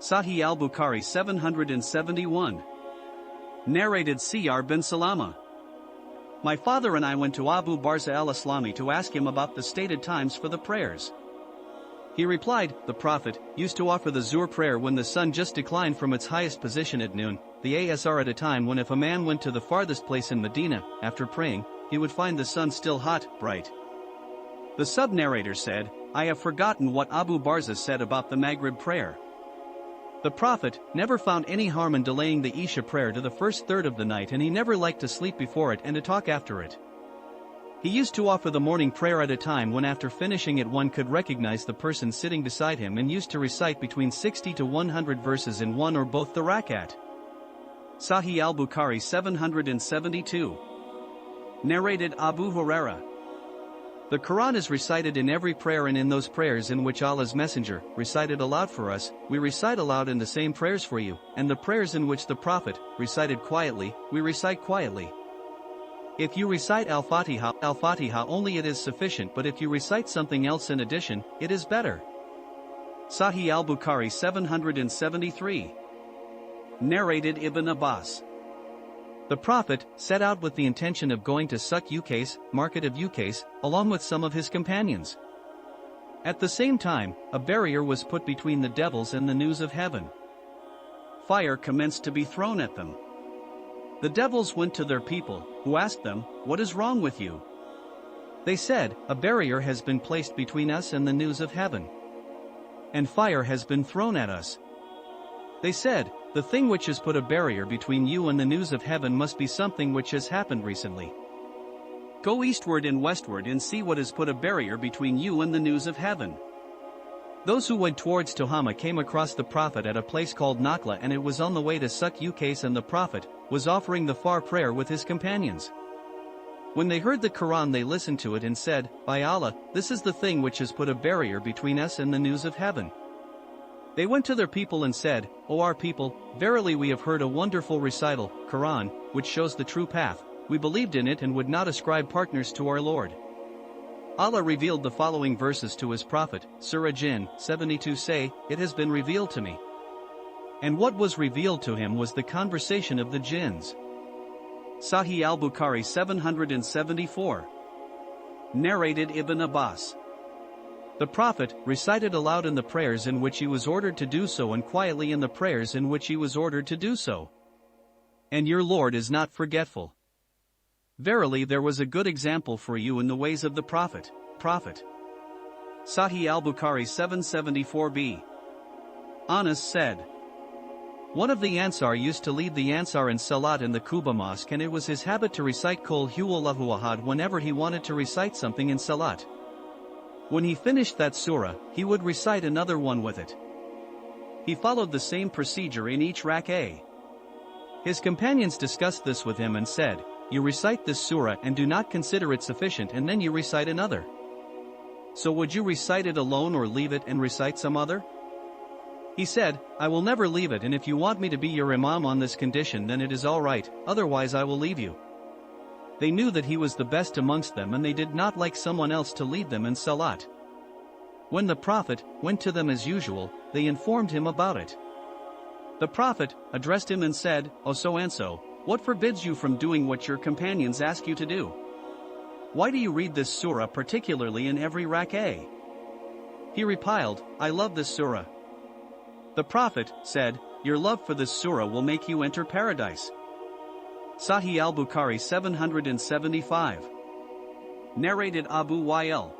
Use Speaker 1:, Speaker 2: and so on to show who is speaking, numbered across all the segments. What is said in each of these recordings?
Speaker 1: Sahih al-Bukhari 771. Narrated Cr bin Salama. My father and I went to Abu Barza al-Aslami to ask him about the stated times for the prayers. He replied, the Prophet used to offer the Zuhr prayer when the sun just declined from its highest position at noon, the Asr at a time when if a man went to the farthest place in Medina, after praying, he would find the sun still hot, bright. The sub-narrator said, I have forgotten what Abu Barza said about the Maghrib prayer. The Prophet never found any harm in delaying the Isha prayer to the first third of the night, and he never liked to sleep before it and to talk after it. He used to offer the morning prayer at a time when after finishing it one could recognize the person sitting beside him, and used to recite between 60 to 100 verses in one or both the rakat. Sahih al-Bukhari 772. Narrated Abu Huraira. The Quran is recited in every prayer, and in those prayers in which Allah's Messenger recited aloud for us, we recite aloud in the same prayers for you, and the prayers in which the Prophet recited quietly, we recite quietly. If you recite al-Fatiha only, it is sufficient, but if you recite something else in addition, it is better. Sahih al-Bukhari 773. Narrated Ibn Abbas. The Prophet set out with the intention of going to Suq Uqais, market of Uqais, along with some of his companions. At the same time, a barrier was put between the devils and the news of heaven. Fire commenced to be thrown at them. The devils went to their people, who asked them, what is wrong with you? They said, a barrier has been placed between us and the news of heaven. And fire has been thrown at us. They said, the thing which has put a barrier between you and the news of heaven must be something which has happened recently. Go eastward and westward and see what has put a barrier between you and the news of heaven. Those who went towards Tuhama came across the Prophet at a place called Nakhla, and it was on the way to Suq Uqais, and the Prophet was offering the far prayer with his companions. When they heard the Quran, they listened to it and said, by Allah, this is the thing which has put a barrier between us and the news of heaven. They went to their people and said, O our people, verily we have heard a wonderful recital, Quran, which shows the true path. We believed in it and would not ascribe partners to our Lord. Allah revealed the following verses to his Prophet, Surah Jinn 72. Say, it has been revealed to me. And what was revealed to him was the conversation of the jinns. Sahih al-Bukhari 774. Narrated Ibn Abbas. The Prophet recited aloud in the prayers in which he was ordered to do so, and quietly in the prayers in which he was ordered to do so. And your Lord is not forgetful. Verily there was a good example for you in the ways of the Prophet. Sahih al-Bukhari 774b. Anas said, one of the Ansar used to lead the Ansar in Salat in the Quba Mosque, and it was his habit to recite Qul Huwallahu Ahad whenever he wanted to recite something in Salat. When he finished that surah, he would recite another one with it. He followed the same procedure in each RAK'ah. His companions discussed this with him and said, you recite this surah and do not consider it sufficient, and then you recite another. So would you recite it alone or leave it and recite some other? He said, I will never leave it, and if you want me to be your imam on this condition, then it is all right, otherwise I will leave you. They knew that he was the best amongst them, and they did not like someone else to lead them in Salat. When the Prophet went to them as usual, they informed him about it. The Prophet addressed him and said, O so-and-so, what forbids you from doing what your companions ask you to do? Why do you read this surah particularly in every RAK'ah? He replied, I love this surah. The Prophet said, your love for this surah will make you enter paradise. Sahih al-Bukhari 775. Narrated Abu Wa'il.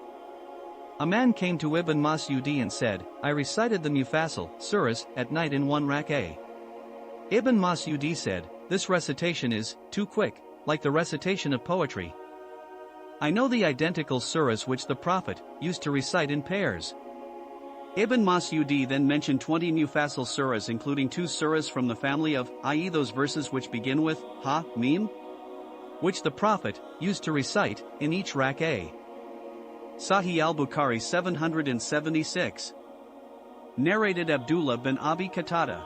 Speaker 1: A man came to Ibn Mas'ud and said, I recited the Mufassal surahs at night in one RAK'ah. Ibn Mas'ud said, this recitation is too quick, like the recitation of poetry. I know the identical surahs which the Prophet used to recite in pairs. Ibn Mas'ud then mentioned 20 Mufassal surahs, including 2 surahs from the family of, i.e. those verses which begin with Ha, Mim, which the Prophet used to recite in each RAK'ah. Sahih al-Bukhari 776. Narrated Abdullah bin Abi Qatada.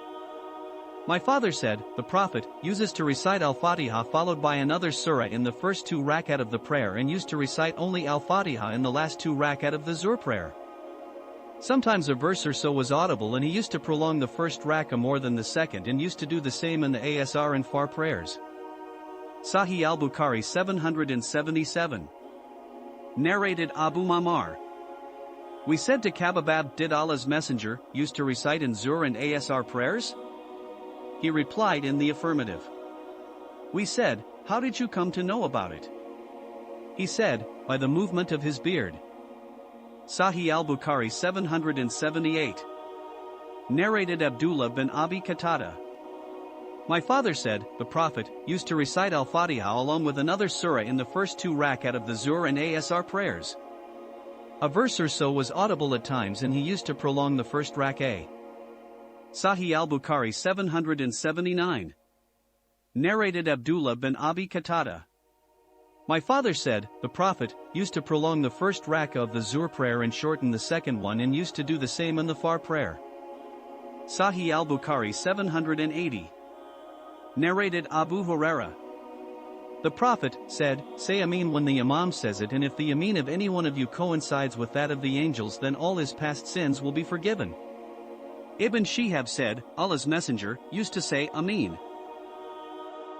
Speaker 1: My father said, the Prophet uses to recite al-Fatiha followed by another surah in the first 2 rakat of the prayer, and used to recite only al-Fatiha in the last 2 rakat of the Zuhr prayer. Sometimes a verse or so was audible and he used to prolong the first rak'ah more than the second and used to do the same in the asr and far prayers. Sahih al-Bukhari 777. Narrated Abu Ma'mar. We said to Kababab, did Allah's Messenger used to recite in Zuhr and asr prayers? He replied in the affirmative. We said, how did you come to know about it? He said, by the movement of his beard. Sahih al-Bukhari 778. Narrated Abdullah bin Abi Qatada. My father said, the Prophet used to recite al-Fatiha along with another surah in the first 2 rak'at of the Zuhr and asr prayers. A verse or so was audible at times and he used to prolong the first rak'ah. Sahih al-Bukhari 779. Narrated Abdullah bin Abi Qatada. My father said, the Prophet used to prolong the first rak'ah of the Zuhr prayer and shorten the second one and used to do the same in the far prayer. Sahih al-Bukhari 780. Narrated Abu Hurairah. The Prophet said, say Ameen when the Imam says it, and if the Ameen of any one of you coincides with that of the angels, then all his past sins will be forgiven. Ibn Shihab said, Allah's Messenger used to say Ameen